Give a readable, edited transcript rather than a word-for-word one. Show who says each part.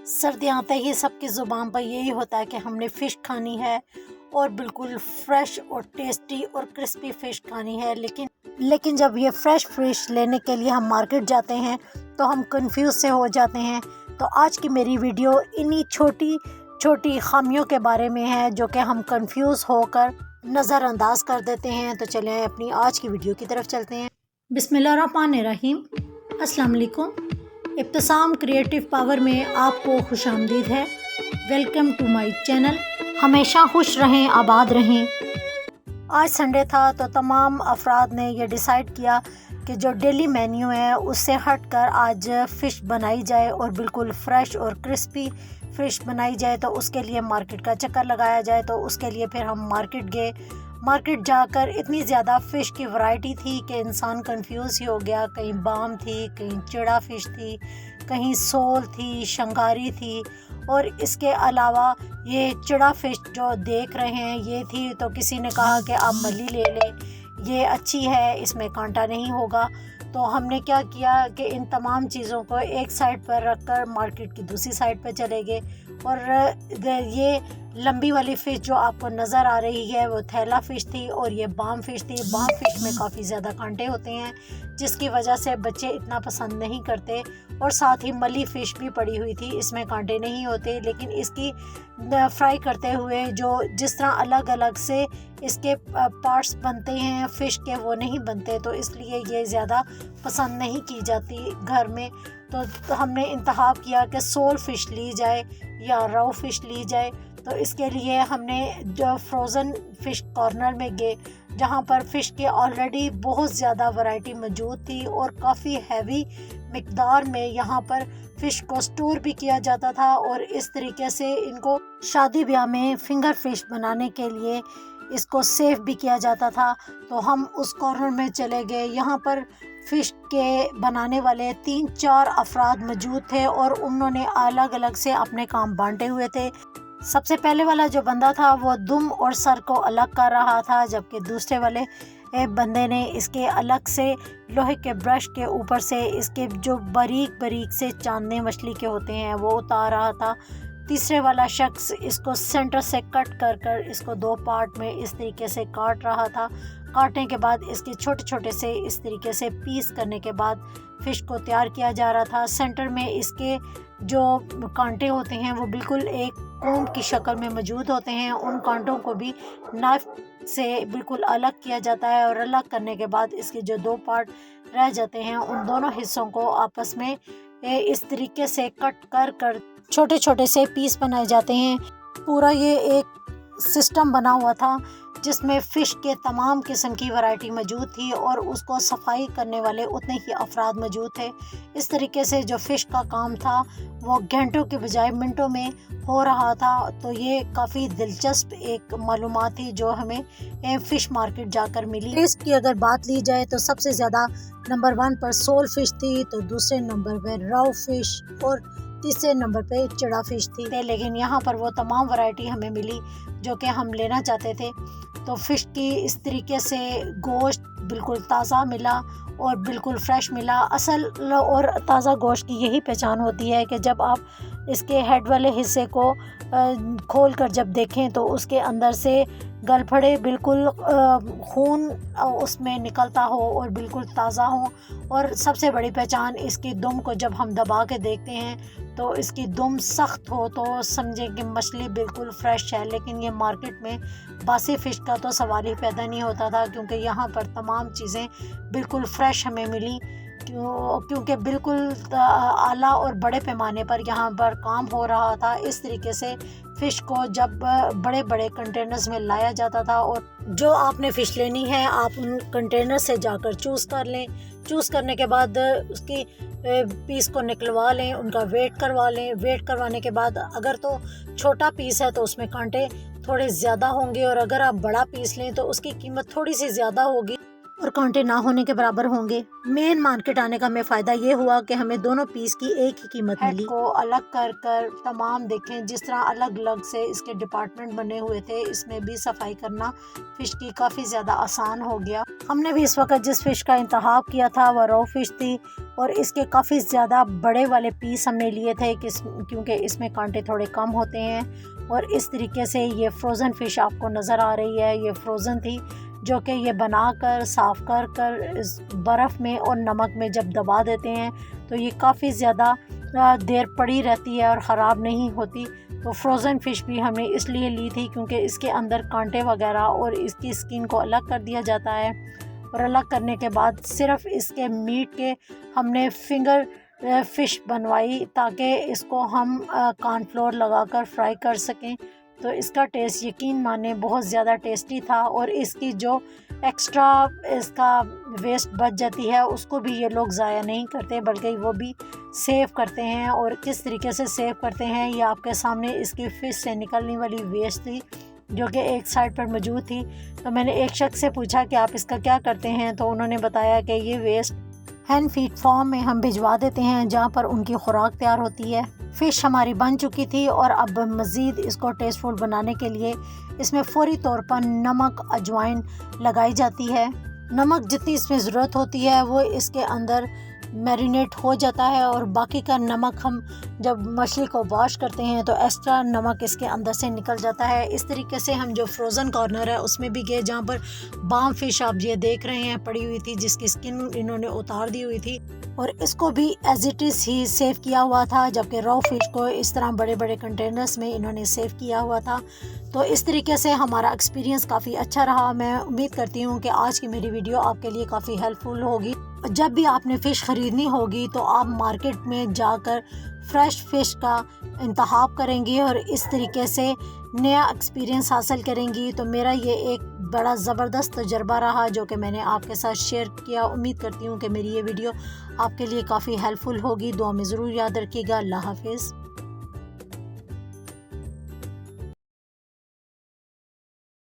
Speaker 1: सर्दियाँ आते ही सबकी ज़ुबान पर यही होता है कि हमने फ़िश खानी है और बिल्कुल फ्रेश और टेस्टी और क्रिस्पी फ़िश खानी है। लेकिन जब ये फ्रेश फ़िश लेने के लिए हम मार्केट जाते हैं तो हम कंफ्यूज से हो जाते हैं। तो आज की मेरी वीडियो इन्हीं छोटी छोटी खामियों के बारे में है जो कि हम कंफ्यूज होकर नज़रअंदाज कर देते हैं। तो चलें अपनी आज की वीडियो की तरफ चलते हैं। बिस्मिल्लाहिर्रहमानिर्रहीम। अस्सलाम वालेकुम। इब्तिसाम क्रिएटिव पावर में आपको खुशामदीद है। Welcome to my channel. हमेशा खुश रहें, आबाद रहें। आज संडे था तो तमाम अफराद ने यह डिसाइड किया कि जो डेली मेन्यू है उससे हटकर आज फ़िश बनाई जाए और बिल्कुल फ्रेश और क्रिस्पी फ़िश बनाई जाए। तो उसके लिए मार्केट का चक्कर लगाया जाए। तो उसके लिए फिर हम मार्केट गए। मार्केट जाकर इतनी ज़्यादा फ़िश की वैरायटी थी कि इंसान कंफ्यूज ही हो गया। कहीं बाम थी, कहीं चिड़ा फ़िश थी, कहीं सोल थी, शंगारी थी, और इसके अलावा ये चिड़ा फ़िश जो देख रहे हैं ये थी। तो किसी ने कहा कि आप मल्ली ले लें, ये अच्छी है, इसमें कांटा नहीं होगा। तो हमने क्या किया कि इन तमाम चीज़ों को एक साइड पर रखकर मार्केट की दूसरी साइड पर चले गए। और ये लंबी वाली फ़िश जो आपको नज़र आ रही है वो थैला फ़िश थी और ये बाम फ़िश थी। बाम फ़िश में काफ़ी ज़्यादा कांटे होते हैं जिसकी वजह से बच्चे इतना पसंद नहीं करते। और साथ ही मली फ़िश भी पड़ी हुई थी, इसमें कांटे नहीं होते, लेकिन इसकी फ्राई करते हुए जो जिस तरह अलग अलग से इसके पार्ट्स बनते हैं फ़िश के वो नहीं बनते, तो इसलिए ये ज़्यादा पसंद नहीं की जाती घर में। तो हमने इंतखाब किया कि सोल फ़िश ली जाए या राव फ़िश ली जाए। तो इसके लिए हमने जो फ्रोज़न फ़िश कॉर्नर में गए जहाँ पर फ़िश के ऑलरेडी बहुत ज़्यादा वैरायटी मौजूद थी और काफ़ी हैवी मिकदार में यहाँ पर फ़िश को स्टोर भी किया जाता था। और इस तरीके से इनको शादी ब्याह में फिंगर फ़िश बनाने के लिए इसको सेव भी किया जाता था। तो हम उस कॉर्नर में चले गए। यहाँ पर फ़िश के बनाने वाले 3-4 अफराद मौजूद थे और उन्होंने अलग अलग से अपने काम बांटे हुए थे। सबसे पहले वाला जो बंदा था वो दुम और सर को अलग कर रहा था, जबकि दूसरे वाले बंदे ने इसके अलग से लोहे के ब्रश के ऊपर से इसके जो बारीक बारीक से चांदने मछली के होते हैं वो उतार रहा था। तीसरे वाला शख्स इसको सेंटर से कट कर कर इसको 2 पार्ट में इस तरीके से काट रहा था। काटने के बाद इसके छोटे छोटे से इस तरीके से पीस करने के बाद फ़िश को तैयार किया जा रहा था। सेंटर में इसके जो कांटे होते हैं वो बिल्कुल एक कोम की शक्ल में मौजूद होते हैं। उन कांटों को भी नाइफ से बिल्कुल अलग किया जाता है और अलग करने के बाद इसके जो 2 पार्ट रह जाते हैं उन दोनों हिस्सों को आपस में इस तरीके से कट कर कर छोटे छोटे से पीस बनाए जाते हैं। पूरा ये एक सिस्टम बना हुआ था जिसमें फ़िश के तमाम किस्म की वैरायटी मौजूद थी और उसको सफाई करने वाले उतने ही अफराद मौजूद थे। इस तरीके से जो फ़िश का काम था वो घंटों के बजाय मिनटों में हो रहा था। तो ये काफ़ी दिलचस्प एक मालूमात थी जो हमें फ़िश मार्केट जाकर मिली। टेस्ट की अगर बात ली जाए तो सबसे ज़्यादा नंबर 1 पर सोल फ़िश थी, तो दूसरे नंबर पर राव फ़िश और तीसरे नंबर पे चिड़ा फ़िश थी। लेकिन यहाँ पर वो तमाम वैरायटी हमें मिली जो कि हम लेना चाहते थे। तो फ़िश की इस तरीके से गोश्त बिल्कुल ताज़ा मिला और बिल्कुल फ्रेश मिला। असल और ताज़ा गोश्त की यही पहचान होती है कि जब आप इसके हेड वाले हिस्से को खोल कर जब देखें तो उसके अंदर से गलफड़े बिल्कुल खून उसमें निकलता हो और बिल्कुल ताज़ा हो। और सबसे बड़ी पहचान इसकी दुम को जब हम दबा के देखते हैं तो इसकी दुम सख्त हो तो समझें कि मछली बिल्कुल फ्रेश है। लेकिन ये मार्केट में बासी फ़िश का तो सवाल ही पैदा नहीं होता था क्योंकि यहाँ पर तमाम चीज़ें बिल्कुल फ्रेश हमें मिली। क्योंकि बिल्कुल आला और बड़े पैमाने पर यहाँ पर काम हो रहा था। इस तरीके से फ़िश को जब बड़े बड़े कंटेनर्स में लाया जाता था और जो आपने फ़िश लेनी है आप उन कंटेनर से जाकर चूज़ कर लें। चूज़ करने के बाद उसकी पीस को निकलवा लें, उनका वेट करवा लें। वेट करवाने के बाद अगर तो छोटा पीस है तो उसमें कांटे थोड़े ज़्यादा होंगे और अगर आप बड़ा पीस लें तो उसकी कीमत थोड़ी सी ज़्यादा होगी। और कांटे ना होने के बराबर होंगे। मेन मार्केट आने का हमें फ़ायदा ये हुआ कि हमें दोनों पीस की एक ही कीमत मिली। को अलग कर कर तमाम देखें जिस तरह अलग अलग से इसके डिपार्टमेंट बने हुए थे, इसमें भी सफाई करना फ़िश की काफ़ी ज़्यादा आसान हो गया। हमने भी इस वक्त जिस फ़िश का इंतखाब किया था वह रो फिश थी और इसके काफ़ी ज़्यादा बड़े वाले पीस हमने लिए थे क्योंकि इसमें कांटे थोड़े कम होते हैं। और इस तरीके से ये फ्रोज़न फ़िश आपको नज़र आ रही है, ये फ्रोज़न थी जो कि ये बनाकर साफ़ कर इस बर्फ़ में और नमक में जब दबा देते हैं तो ये काफ़ी ज़्यादा देर पड़ी रहती है और ख़राब नहीं होती। तो फ्रोज़न फ़िश भी हमने इसलिए ली थी क्योंकि इसके अंदर कांटे वगैरह और इसकी स्किन को अलग कर दिया जाता है और अलग करने के बाद सिर्फ़ इसके मीट के हमने फिंगर फ़िश बनवाई ताकि इसको हम कॉर्नफ्लोर लगाकर फ्राई कर सकें। तो इसका टेस्ट यकीन माने बहुत ज़्यादा टेस्टी था और इसकी जो एक्स्ट्रा इसका वेस्ट बच जाती है उसको भी ये लोग ज़ाया नहीं करते बल्कि वो भी सेव करते हैं। और किस तरीके से सेव करते हैं ये आपके सामने इसकी फ़िश से निकलने वाली वेस्ट थी जो कि एक साइड पर मौजूद थी। तो मैंने एक शख्स से पूछा कि आप इसका क्या करते हैं, तो उन्होंने बताया कि ये वेस्ट हैंड फीड फॉर्म में हम भिजवा देते हैं जहाँ पर उनकी खुराक तैयार होती है। फ़िश हमारी बन चुकी थी और अब मज़ीद इसको टेस्टफुल बनाने के लिए इसमें फ़ौरी तौर पर नमक अजवाइन लगाई जाती है। नमक जितनी इसमें ज़रूरत होती है वो इसके अंदर मैरिनेट हो जाता है और बाकी का नमक हम जब मछली को वॉश करते हैं तो एक्स्ट्रा नमक इसके अंदर से निकल जाता है। इस तरीके से हम जो फ्रोज़न कॉर्नर है उसमें भी गए जहाँ पर बाम फ़िश आप ये देख रहे हैं पड़ी हुई थी जिसकी स्किन इन्होंने उतार दी हुई थी और इसको भी एज इट इज़ ही सेव किया हुआ था, जबकि रॉ फिश को इस तरह बड़े बड़े कंटेनर्स में इन्होंने सेव किया हुआ था। तो इस तरीके से हमारा एक्सपीरियंस काफ़ी अच्छा रहा। मैं उम्मीद करती हूँ कि आज की मेरी वीडियो आपके लिए काफ़ी हेल्पफुल होगी। जब भी आपने फ़िश ख़रीदनी होगी तो आप मार्केट में जाकर फ्रेश फ़िश का इंतखाब करेंगी और इस तरीके से नया एक्सपीरियंस हासिल करेंगी। तो मेरा ये एक बड़ा ज़बरदस्त तजुर्बा रहा जो कि मैंने आपके साथ शेयर किया। उम्मीद करती हूँ कि मेरी ये वीडियो आपके लिए काफ़ी हेल्पफुल होगी। दुआ में ज़रूर याद रखिएगा। अल्लाह हाफ़िज़।